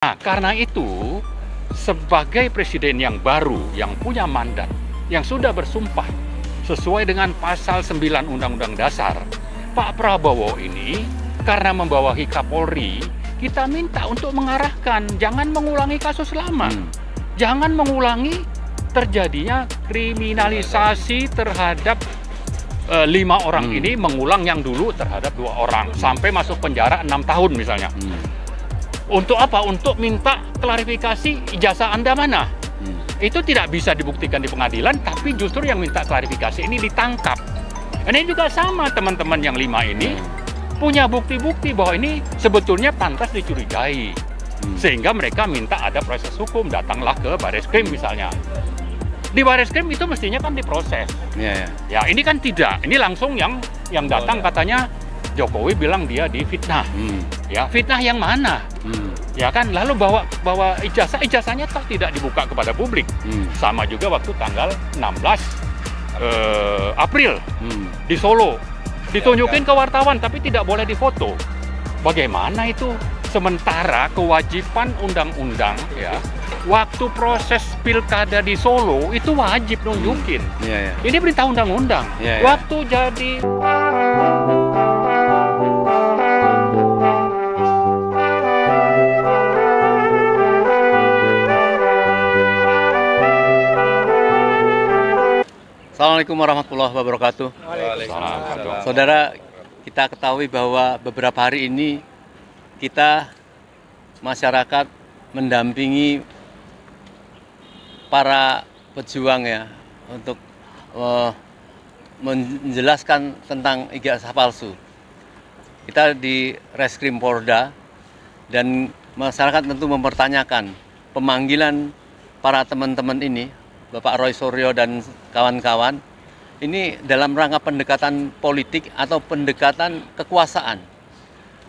Nah, karena itu, sebagai presiden yang baru, yang punya mandat, yang sudah bersumpah sesuai dengan pasal 9 Undang-Undang Dasar, Pak Prabowo ini, karena membawahi Kapolri, kita minta untuk mengarahkan, jangan mengulangi kasus lama. Jangan mengulangi terjadinya kriminalisasi terhadap 5 orang ini, mengulang yang dulu terhadap 2 orang, sampai masuk penjara 6 tahun misalnya. Untuk apa? Untuk minta klarifikasi ijazah Anda mana? Itu tidak bisa dibuktikan di pengadilan, tapi justru yang minta klarifikasi ini ditangkap. Ini juga sama, teman-teman yang 5 ini punya bukti-bukti bahwa ini sebetulnya pantas dicurigai. Sehingga mereka minta ada proses hukum, datanglah ke Bareskrim misalnya. Di Bareskrim itu mestinya kan diproses. Ya, ini kan tidak. Ini langsung yang datang katanya Jokowi bilang dia difitnah. Ya, fitnah yang mana? Ya kan, lalu bawa ijazahnya tak tidak dibuka kepada publik. Sama juga waktu tanggal 16 April di Solo. Ditunjukin ke wartawan tapi tidak boleh difoto. Bagaimana itu? Sementara kewajiban undang-undang ya, waktu proses pilkada di Solo itu wajib nunjukin. Ini perintah undang-undang. Waktu jadi Assalamualaikum warahmatullahi wabarakatuh. Saudara, kita ketahui bahwa beberapa hari ini kita masyarakat mendampingi para pejuang ya untuk menjelaskan tentang ijazah palsu. Kita di Reskrim Polda dan masyarakat tentu mempertanyakan pemanggilan para teman-teman ini, Bapak Roy Suryo dan kawan-kawan, ini dalam rangka pendekatan politik atau pendekatan kekuasaan.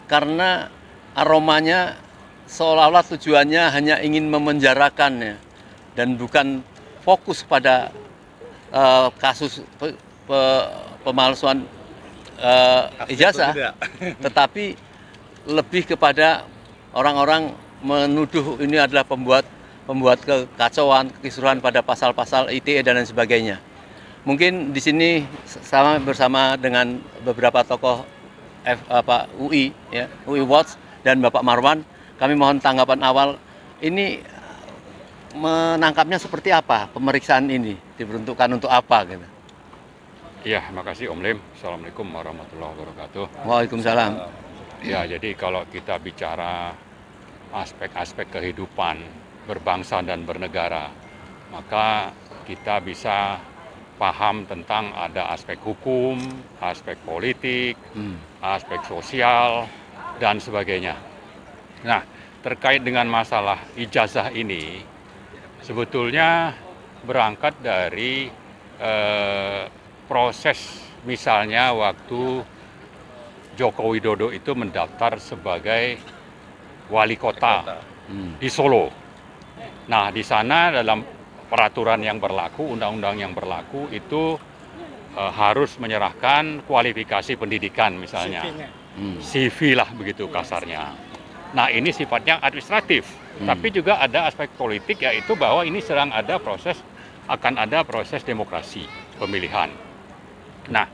Karena aromanya seolah-olah tujuannya hanya ingin memenjarakan ya, dan bukan fokus pada kasus pemalsuan ijazah, tetapi lebih kepada orang-orang menuduh ini adalah pembuat kekacauan, kekisruhan pada pasal-pasal ITE dan lain sebagainya. Mungkin di sini sama bersama dengan beberapa tokoh UI, ya, UI Watch dan Bapak Marwan, kami mohon tanggapan awal. Ini menangkapnya seperti apa? Pemeriksaan ini diperuntukkan untuk apa? Gitu. Ya, makasih Om Lim. Assalamualaikum warahmatullahi wabarakatuh. Waalaikumsalam. Ya, jadi kalau kita bicara aspek-aspek kehidupan berbangsa dan bernegara, maka kita bisa paham tentang ada aspek hukum, aspek politik, aspek sosial, dan sebagainya. Nah, terkait dengan masalah ijazah ini, sebetulnya berangkat dari proses misalnya waktu Joko Widodo itu mendaftar sebagai wali kota di Solo. Nah, di sana dalam peraturan yang berlaku, undang-undang yang berlaku itu harus menyerahkan kualifikasi pendidikan misalnya. CV lah begitu kasarnya. Nah, ini sifatnya administratif, tapi juga ada aspek politik, yaitu bahwa ini akan ada proses demokrasi pemilihan. Nah,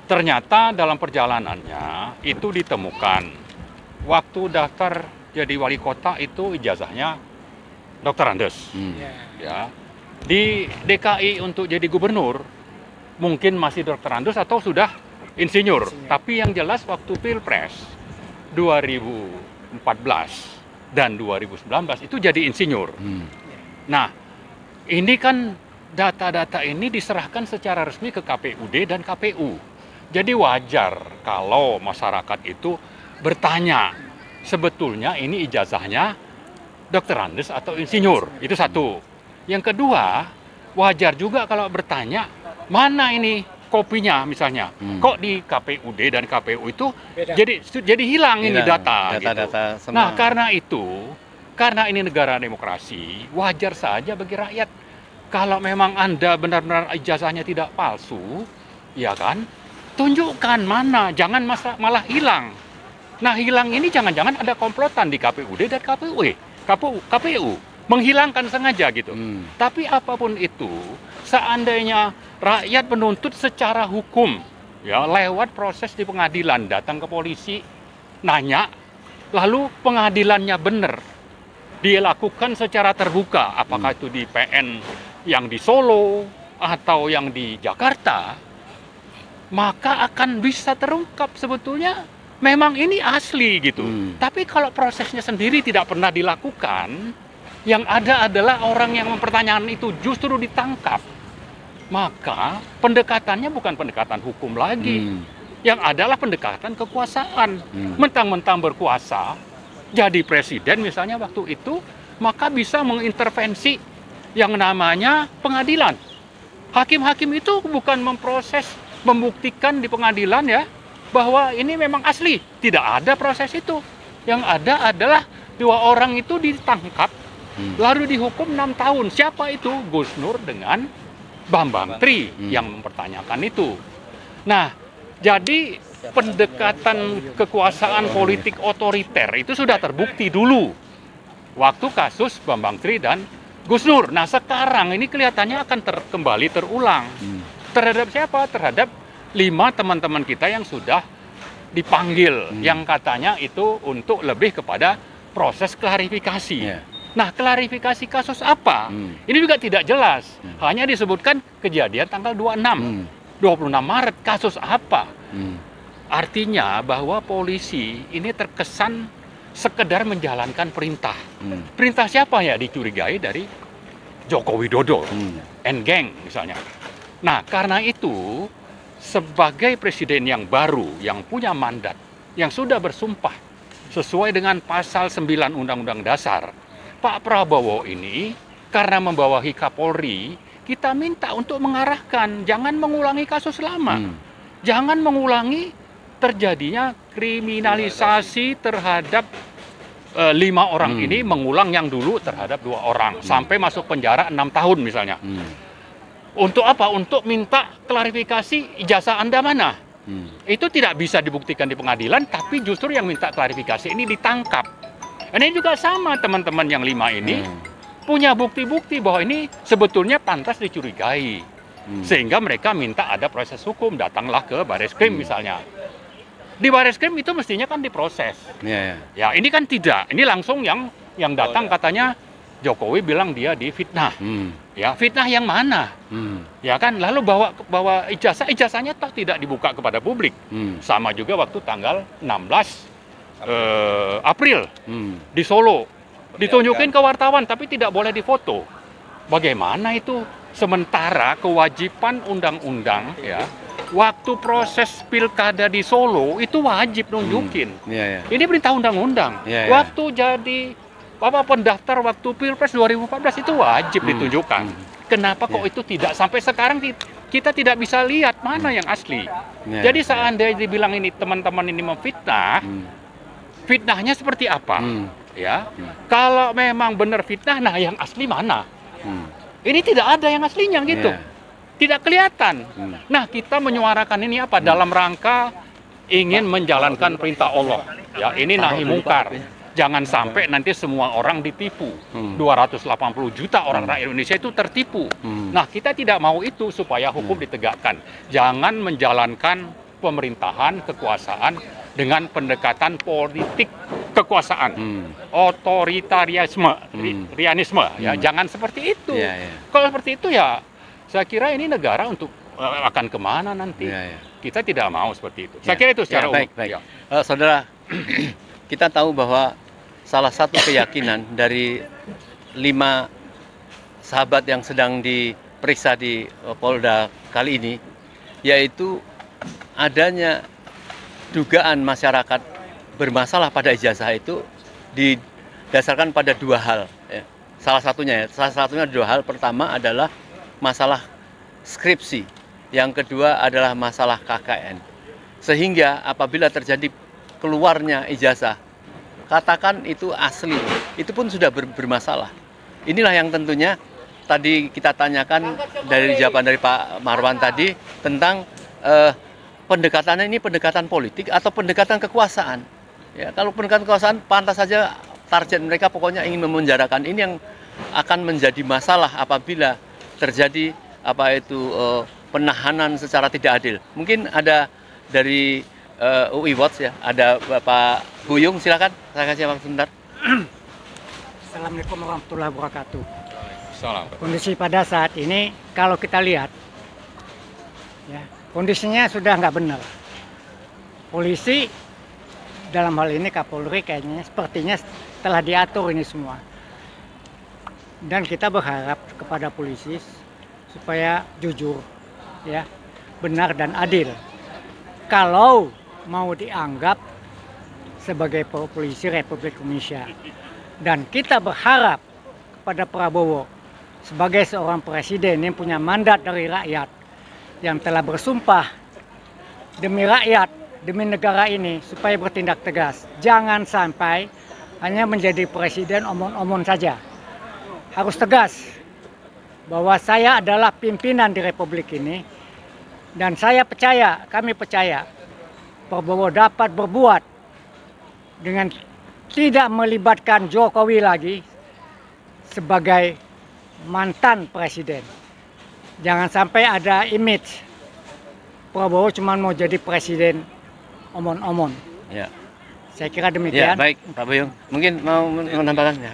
ternyata dalam perjalanannya itu ditemukan waktu daftar jadi wali kota itu ijazahnya Dr. Andes. Ya. Di DKI untuk jadi gubernur mungkin masih Dr. Andes atau sudah insinyur. Tapi yang jelas waktu Pilpres 2014 dan 2019 itu jadi insinyur. Nah, ini kan data-data ini diserahkan secara resmi ke KPUD dan KPU. Jadi wajar kalau masyarakat itu bertanya, sebetulnya ini ijazahnya Dr. Andes atau insinyur, itu satu. Yang kedua, wajar juga kalau bertanya, mana ini kopinya misalnya. Kok di KPUD dan KPU itu jadi hilang ini data. Gitu. Nah, karena itu, karena ini negara demokrasi, wajar saja bagi rakyat. Kalau memang Anda benar-benar ijazahnya tidak palsu, ya kan, tunjukkan mana, jangan malah hilang. Nah, hilang ini jangan-jangan ada komplotan di KPUD dan KPU. KPU menghilangkan sengaja gitu. Tapi apapun itu, seandainya rakyat menuntut secara hukum, ya lewat proses di pengadilan, datang ke polisi, nanya, lalu pengadilannya benar, dilakukan secara terbuka, apakah itu di PN yang di Solo atau yang di Jakarta, maka akan bisa terungkap sebetulnya memang ini asli gitu. Tapi kalau prosesnya sendiri tidak pernah dilakukan, yang ada adalah orang yang mempertanyakan itu justru ditangkap. Maka pendekatannya bukan pendekatan hukum lagi. Yang adalah pendekatan kekuasaan. Mentang-mentang berkuasa, jadi presiden misalnya waktu itu, maka bisa mengintervensi yang namanya pengadilan. Hakim-hakim itu bukan memproses, membuktikan di pengadilan ya, bahwa ini memang asli. Tidak ada proses itu. Yang ada adalah dua orang itu ditangkap, lalu dihukum 6 tahun. Siapa itu? Gus Nur dengan Bambang Tri yang mempertanyakan itu. Nah, jadi pendekatan kekuasaan politik otoriter itu sudah terbukti dulu waktu kasus Bambang Tri dan Gus Nur. Nah, sekarang ini kelihatannya akan kembali terulang. Terhadap siapa? Terhadap 5 teman-teman kita yang sudah dipanggil, yang katanya itu untuk lebih kepada proses klarifikasi. Nah, klarifikasi kasus apa? Ini juga tidak jelas. Hanya disebutkan kejadian tanggal 26 Maret. Kasus apa? Artinya bahwa polisi ini terkesan sekedar menjalankan perintah. Perintah siapa ya? Dicurigai dari Joko Widodo, N-Gang misalnya. Nah, karena itu sebagai presiden yang baru, yang punya mandat, yang sudah bersumpah sesuai dengan pasal 9 Undang-Undang Dasar, Pak Prabowo ini karena membawahi Kapolri, kita minta untuk mengarahkan, jangan mengulangi kasus lama. Jangan mengulangi terjadinya kriminalisasi terhadap 5 orang ini, mengulang yang dulu terhadap 2 orang, sampai masuk penjara 6 tahun misalnya. Untuk apa? Untuk minta klarifikasi ijazah Anda mana? Itu tidak bisa dibuktikan di pengadilan, tapi justru yang minta klarifikasi ini ditangkap. Ini juga sama teman-teman yang 5 ini punya bukti-bukti bahwa ini sebetulnya pantas dicurigai. Sehingga mereka minta ada proses hukum, datanglah ke Bareskrim misalnya. Di Bareskrim itu mestinya kan diproses. Ya, ini kan tidak. Ini langsung yang datang katanya Jokowi bilang dia difitnah. Ya, fitnah yang mana? Ya kan, lalu bawa ijazahnya tak tidak dibuka kepada publik. Sama juga waktu tanggal 16 April di Solo, ditunjukin ke wartawan tapi tidak boleh difoto. Bagaimana itu? Sementara kewajiban undang-undang ya, waktu proses pilkada di Solo itu wajib nunjukin. Ini perintah undang-undang. Waktu jadi pendaftar waktu Pilpres 2014 itu wajib ditunjukkan. Kenapa kok itu tidak? Sampai sekarang kita tidak bisa lihat mana yang asli. Jadi seandainya dibilang ini teman-teman ini memfitnah, fitnahnya seperti apa? Ya, kalau memang benar fitnah, nah yang asli mana? Ini tidak ada yang aslinya gitu, tidak kelihatan. Nah, kita menyuarakan ini apa? Dalam rangka ingin menjalankan perintah Allah. Ya, ini nahi mungkar. Jangan sampai nanti semua orang ditipu. 280 juta orang rakyat Indonesia itu tertipu. Nah, kita tidak mau itu supaya hukum ditegakkan. Jangan menjalankan pemerintahan, kekuasaan dengan pendekatan politik kekuasaan, otoritarianisme, ya jangan seperti itu. Kalau seperti itu ya, saya kira ini negara untuk akan kemana nanti? Kita tidak mau seperti itu. Saya kira itu secara umum. Saudara, kita tahu bahwa salah satu keyakinan dari 5 sahabat yang sedang diperiksa di Polda kali ini, yaitu adanya dugaan masyarakat bermasalah pada ijazah itu didasarkan pada 2 hal. Salah satunya 2 hal. Pertama adalah masalah skripsi, yang kedua adalah masalah KKN. Sehingga apabila terjadi keluarnya ijazah, katakan itu asli, itu pun sudah bermasalah. Inilah yang tentunya tadi kita tanyakan dari jawaban dari Pak Marwan tadi tentang pendekatannya ini pendekatan politik atau pendekatan kekuasaan. Ya, kalau pendekatan kekuasaan pantas saja target mereka pokoknya ingin memenjarakan. Ini yang akan menjadi masalah apabila terjadi penahanan secara tidak adil. Mungkin ada dari UI Watch ya, ada Bapak Buyung, silakan. Saya kasih waktu sebentar. Assalamualaikum warahmatullahi wabarakatuh. Salam. Kondisi pada saat ini kalau kita lihat, ya, kondisinya sudah nggak benar. Polisi dalam hal ini Kapolri kayaknya sepertinya telah diatur ini semua. Dan kita berharap kepada polisi supaya jujur, ya, benar dan adil. Kalau mau dianggap sebagai polisi Republik Indonesia. Dan kita berharap kepada Prabowo sebagai seorang presiden yang punya mandat dari rakyat, yang telah bersumpah demi rakyat, demi negara ini supaya bertindak tegas. Jangan sampai hanya menjadi presiden omong-omong saja. Harus tegas bahwa saya adalah pimpinan di Republik ini, dan saya percaya, kami percaya Prabowo dapat berbuat dengan tidak melibatkan Jokowi lagi sebagai mantan presiden. Jangan sampai ada image Prabowo cuma mau jadi presiden omong-omong. Ya. Saya kira Ya, demikian. baik, Pak Buyung. Mungkin mau menambahkan ya.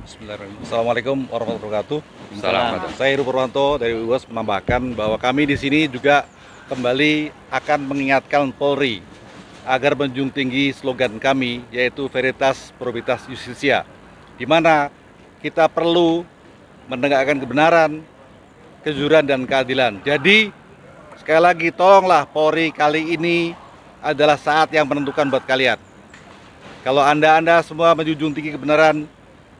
Bismillahirrahmanirrahim. Assalamualaikum warahmatullahi wabarakatuh. Salam. Saya Heru Purwanto dari UAS menambahkan bahwa kami di sini juga kembali akan mengingatkan Polri agar menjunjung tinggi slogan kami, yaitu Veritas Probitas Justitia, di mana kita perlu menegakkan kebenaran, kejujuran, dan keadilan. Jadi sekali lagi tolonglah Polri, kali ini adalah saat yang menentukan buat kalian. Kalau Anda semua menjunjung tinggi kebenaran,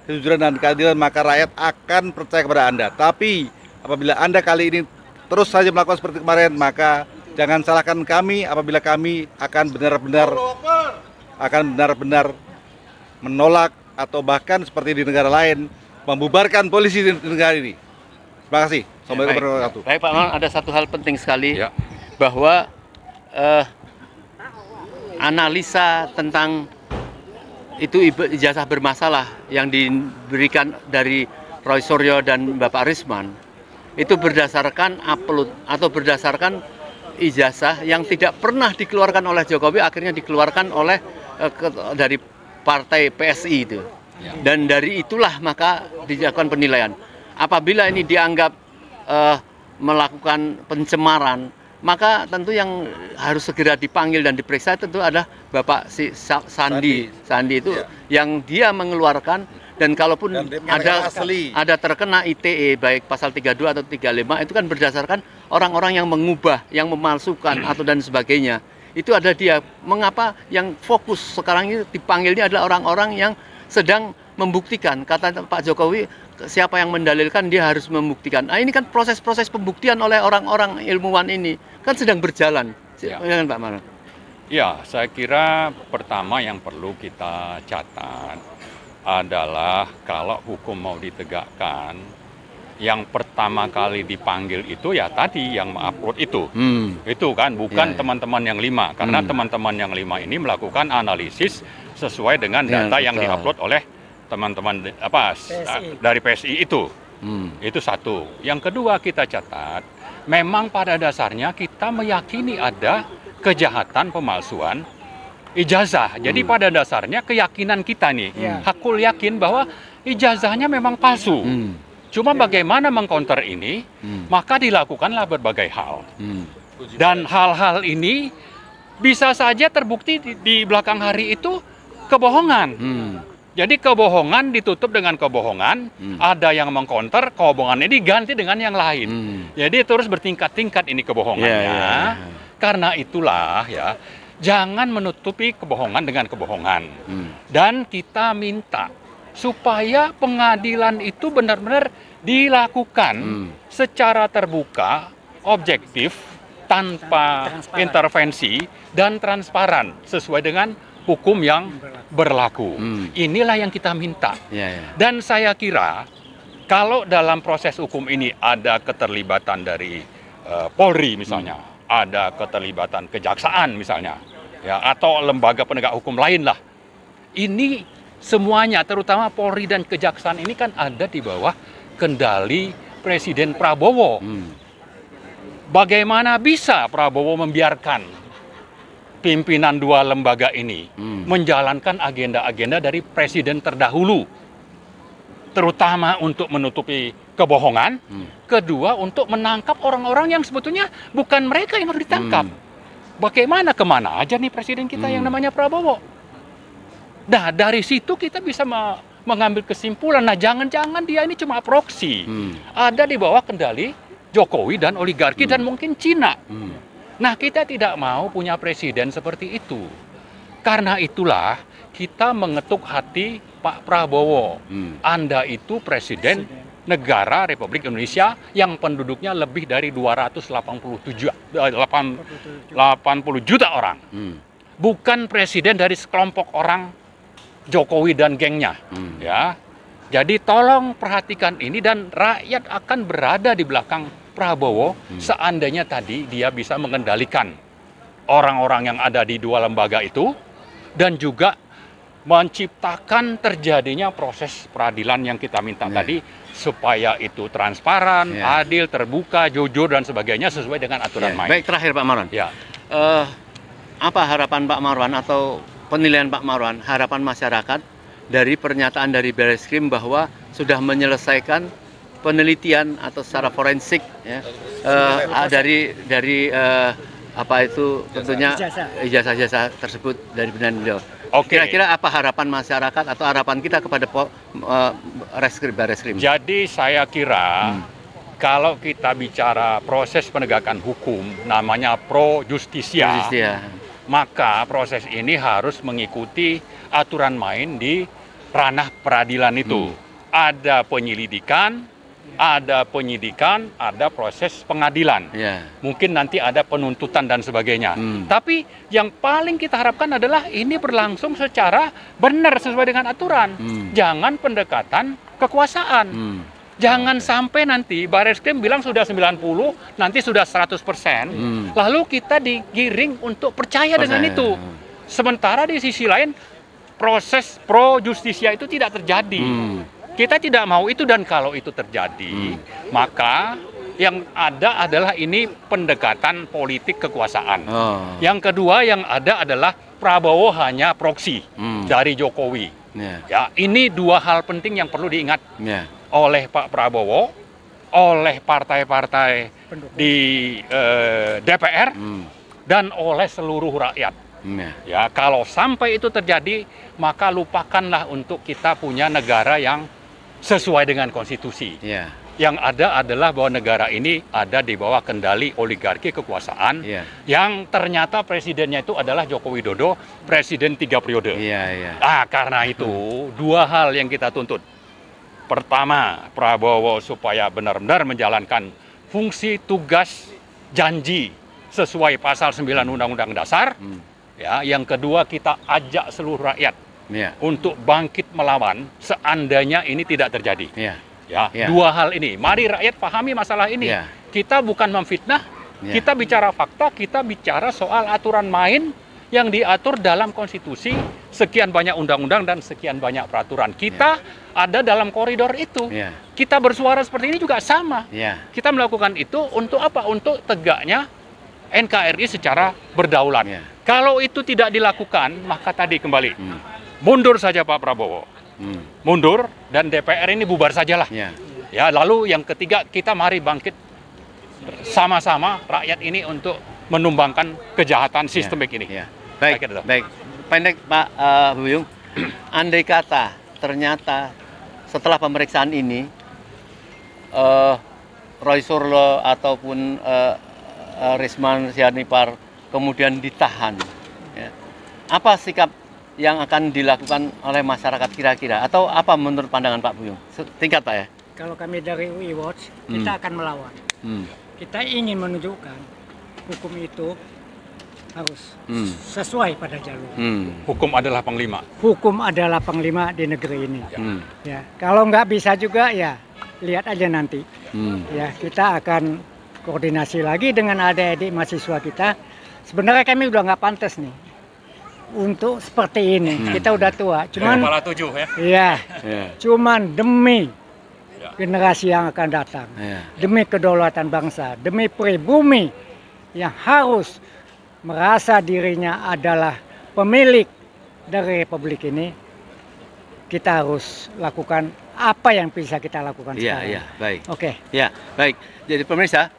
kejujuran, dan keadilan, maka rakyat akan percaya kepada Anda. Tapi apabila Anda kali ini terus saja melakukan seperti kemarin, maka jangan salahkan kami apabila kami akan benar-benar menolak atau bahkan seperti di negara lain membubarkan polisi di negara ini. Terima kasih. Assalamualaikum warahmatullahi wabarakatuh. Baik Pak Man, ada satu hal penting sekali Ya. bahwa analisa tentang itu ijazah bermasalah yang diberikan dari Roy Suryo dan Bapak Risman itu berdasarkan upload atau berdasarkan ijazah yang tidak pernah dikeluarkan oleh Jokowi, akhirnya dikeluarkan oleh dari partai PSI itu. Ya. Dan dari itulah maka dilakukan penilaian. Apabila ini dianggap melakukan pencemaran, maka tentu yang harus segera dipanggil dan diperiksa tentu adalah Bapak Sandi itu Ya. yang dia mengeluarkan. Dan kalaupun Dan dia asli. ada terkena ITE baik pasal 32 atau 35 itu kan berdasarkan orang-orang yang mengubah, yang memalsukan atau dan sebagainya. Itu ada dia. Mengapa yang fokus sekarang ini dipanggilnya adalah orang-orang yang sedang membuktikan. Kata Pak Jokowi, siapa yang mendalilkan dia harus membuktikan. Nah, ini kan proses-proses pembuktian oleh orang-orang ilmuwan ini kan sedang berjalan. Ya. Silakan Pak Manan. Ya, saya kira pertama yang perlu kita catat adalah kalau hukum mau ditegakkan, yang pertama kali dipanggil itu ya tadi yang mengupload itu. Itu kan bukan teman-teman yang 5, karena teman-teman yang 5 ini melakukan analisis sesuai dengan data yang betul. diupload oleh teman-teman PSI. dari PSI itu. Itu satu. Yang kedua kita catat, memang pada dasarnya kita meyakini ada kejahatan pemalsuan ijazah. Jadi pada dasarnya keyakinan kita nih, hakul yakin bahwa ijazahnya memang palsu. Cuma bagaimana mengcounter ini, maka dilakukanlah berbagai hal. Dan hal-hal ini bisa saja terbukti di belakang hari itu kebohongan. Jadi kebohongan ditutup dengan kebohongan, ada yang mengcounter, kebohongan ini diganti dengan yang lain. Jadi terus bertingkat-tingkat ini kebohongannya. Karena itulah ya, jangan menutupi kebohongan dengan kebohongan. Dan kita minta supaya pengadilan itu benar-benar dilakukan secara terbuka, objektif, tanpa intervensi, dan transparan sesuai dengan hukum yang berlaku. Inilah yang kita minta. Dan saya kira kalau dalam proses hukum ini ada keterlibatan dari Polri misalnya, ada keterlibatan kejaksaan misalnya, ya, atau lembaga penegak hukum lain lah, ini semuanya, terutama Polri dan Kejaksaan ini kan ada di bawah kendali Presiden Prabowo. Bagaimana bisa Prabowo membiarkan pimpinan dua lembaga ini menjalankan agenda-agenda dari presiden terdahulu, terutama untuk menutupi kebohongan, kedua untuk menangkap orang-orang yang sebetulnya bukan mereka yang harus ditangkap. Bagaimana kemana aja nih presiden kita yang namanya Prabowo? Nah, dari situ kita bisa mengambil kesimpulan, nah jangan-jangan dia ini cuma proksi, ada di bawah kendali Jokowi dan oligarki dan mungkin Cina. Nah, kita tidak mau punya presiden seperti itu. Karena itulah kita mengetuk hati Pak Prabowo. Anda itu presiden negara Republik Indonesia yang penduduknya lebih dari 280 juta orang. Bukan presiden dari sekelompok orang Jokowi dan gengnya, ya. Jadi tolong perhatikan ini dan rakyat akan berada di belakang Prabowo seandainya tadi dia bisa mengendalikan orang-orang yang ada di dua lembaga itu dan juga menciptakan terjadinya proses peradilan yang kita minta tadi supaya itu transparan, adil, terbuka, jujur dan sebagainya sesuai dengan aturan main. Baik, terakhir Pak Marwan. Ya. Apa harapan Pak Marwan atau penilaian Pak Marwan, harapan masyarakat dari pernyataan dari Barreskrim bahwa sudah menyelesaikan penelitian atau secara forensik ya, dari apa itu tentunya ijazah-ijazah tersebut dari beliau. Kira-kira apa harapan masyarakat atau harapan kita kepada Barreskrim? Jadi saya kira kalau kita bicara proses penegakan hukum namanya pro justisia. Maka proses ini harus mengikuti aturan main di ranah peradilan itu. Ada penyelidikan, ada penyidikan, ada proses pengadilan. Mungkin nanti ada penuntutan dan sebagainya. Tapi yang paling kita harapkan adalah ini berlangsung secara benar sesuai dengan aturan. Jangan pendekatan kekuasaan. Jangan sampai nanti Barreskrim bilang sudah 90, nanti sudah 100%, lalu kita digiring untuk percaya dengan itu. Sementara di sisi lain, proses pro justisia itu tidak terjadi. Kita tidak mau itu dan kalau itu terjadi, maka yang ada adalah ini pendekatan politik kekuasaan. Yang kedua yang ada adalah Prabowo hanya proksi dari Jokowi. Ya, ini dua hal penting yang perlu diingat. Oleh Pak Prabowo, oleh partai-partai di DPR, dan oleh seluruh rakyat. Ya, kalau sampai itu terjadi, maka lupakanlah untuk kita punya negara yang sesuai dengan konstitusi. Yang ada adalah bahwa negara ini ada di bawah kendali oligarki kekuasaan, yang ternyata presidennya itu adalah Joko Widodo, presiden 3 periode. Karena itu, dua hal yang kita tuntut. Pertama, Prabowo supaya benar-benar menjalankan fungsi, tugas, janji sesuai pasal 9 Undang-Undang Dasar. Ya, yang kedua kita ajak seluruh rakyat untuk bangkit melawan seandainya ini tidak terjadi. Dua hal ini. Mari rakyat pahami masalah ini. Kita bukan memfitnah, kita bicara fakta, kita bicara soal aturan main yang diatur dalam konstitusi, sekian banyak undang-undang dan sekian banyak peraturan. Kita ada dalam koridor itu. Kita bersuara seperti ini juga sama. Kita melakukan itu untuk apa? Untuk tegaknya NKRI secara berdaulat. Kalau itu tidak dilakukan, maka tadi kembali mundur saja Pak Prabowo. Mundur dan DPR ini bubar sajalah. Ya, lalu yang ketiga kita mari bangkit sama-sama rakyat ini untuk menumbangkan kejahatan sistemik ini. Baik. Pendek Pak Buyung, andai kata ternyata setelah pemeriksaan ini Roy Suryo ataupun Risman Sianipar kemudian ditahan, apa sikap yang akan dilakukan oleh masyarakat kira-kira? Atau apa menurut pandangan Pak Buyung? Tingkat Pak ya? Kalau kami dari UI Watch, kita akan melawan. Kita ingin menunjukkan hukum itu harus sesuai pada jalur. Hukum adalah panglima. Hukum adalah panglima di negeri ini. Ya, kalau nggak bisa juga ya lihat aja nanti. Ya, kita akan koordinasi lagi dengan adik-adik mahasiswa kita. Sebenarnya kami udah nggak pantas nih untuk seperti ini. Kita udah tua, cuman Kepala 7 ya. iya, Ya. cuman demi generasi yang akan datang, Ya. demi kedaulatan bangsa, demi pribumi yang harus merasa dirinya adalah pemilik dari republik ini, kita harus lakukan apa yang bisa kita lakukan Iya, sekarang. iya, baik. Oke. Ya, baik. Jadi pemirsa,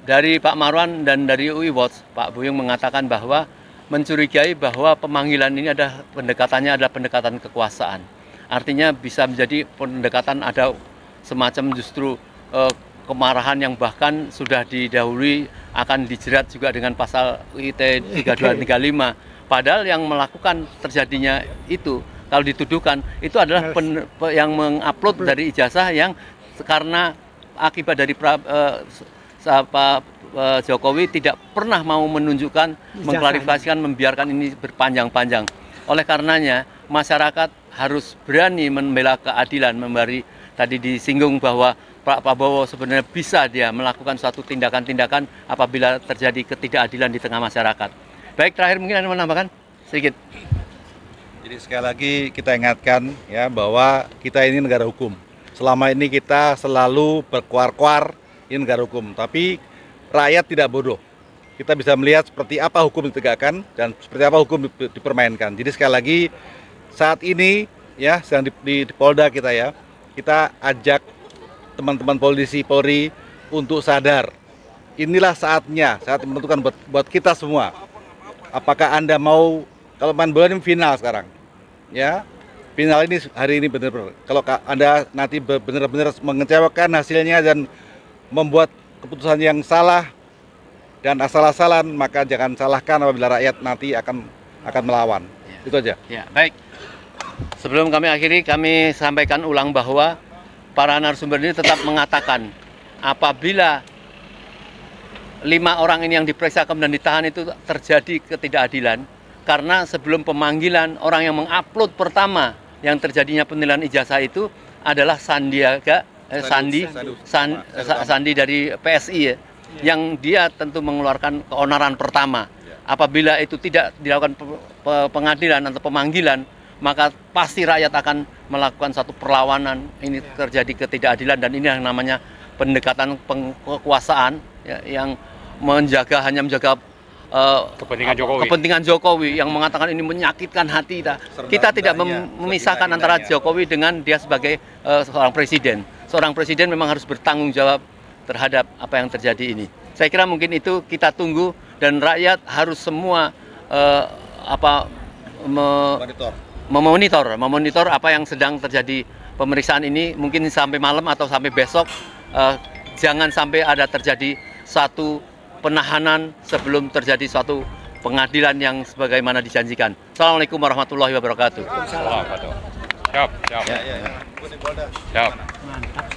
dari Pak Marwan dan dari UI Watch, Pak Buyung mengatakan bahwa mencurigai bahwa pemanggilan ini pendekatannya adalah pendekatan kekuasaan. Artinya bisa menjadi pendekatan ada semacam justru kemarahan yang bahkan sudah didahului akan dijerat juga dengan pasal UIT 3235. Padahal yang melakukan terjadinya itu, kalau dituduhkan, itu adalah yang mengupload dari ijazah yang karena akibat dari Jokowi tidak pernah mau menunjukkan, mengklarifikasikan, membiarkan ini berpanjang-panjang. Oleh karenanya, masyarakat harus berani membela keadilan, tadi disinggung bahwa Pak Prabowo sebenarnya bisa dia melakukan suatu tindakan-tindakan apabila terjadi ketidakadilan di tengah masyarakat. Baik, terakhir mungkin Anda menambahkan sedikit. Jadi sekali lagi kita ingatkan ya bahwa kita ini negara hukum. Selama ini kita selalu berkuar-kuar ini negara hukum, tapi rakyat tidak bodoh. Kita bisa melihat seperti apa hukum ditegakkan dan seperti apa hukum dipermainkan. Jadi sekali lagi saat ini ya sedang di Polda kita ya, kita ajak teman-teman polisi Polri untuk sadar. Inilah saatnya, saat menentukan buat kita semua. Apakah Anda mau, kalau main bola ini final sekarang, ya final ini hari ini benar-benar. Kalau Anda nanti benar-benar mengecewakan hasilnya dan membuat keputusan yang salah dan asal-asalan, maka jangan salahkan apabila rakyat nanti akan melawan. Ya. Itu aja. Ya, baik. Sebelum kami akhiri, kami sampaikan ulang bahwa para narasumber ini tetap mengatakan apabila 5 orang ini yang diperiksa kemudian ditahan itu terjadi ketidakadilan karena sebelum pemanggilan orang yang mengupload pertama yang terjadinya penilaian ijazah itu adalah Sandi dari PSI ya, yang dia tentu mengeluarkan keonaran pertama. Apabila itu tidak dilakukan pengadilan atau pemanggilan, maka pasti rakyat akan melakukan satu perlawanan. Ini terjadi ketidakadilan dan ini yang namanya pendekatan kekuasaan ya, yang hanya menjaga kepentingan Jokowi yang mengatakan ini menyakitkan hati kita. Kita tidak memisahkan antara Jokowi dengan dia sebagai seorang presiden. Seorang presiden memang harus bertanggung jawab terhadap apa yang terjadi ini. Saya kira mungkin itu kita tunggu dan rakyat harus semua memonitor apa yang sedang terjadi pemeriksaan ini mungkin sampai malam atau sampai besok. Jangan sampai ada terjadi satu penahanan sebelum terjadi suatu pengadilan yang sebagaimana dijanjikan. Assalamualaikum warahmatullahi wabarakatuh. Siap. Mantap.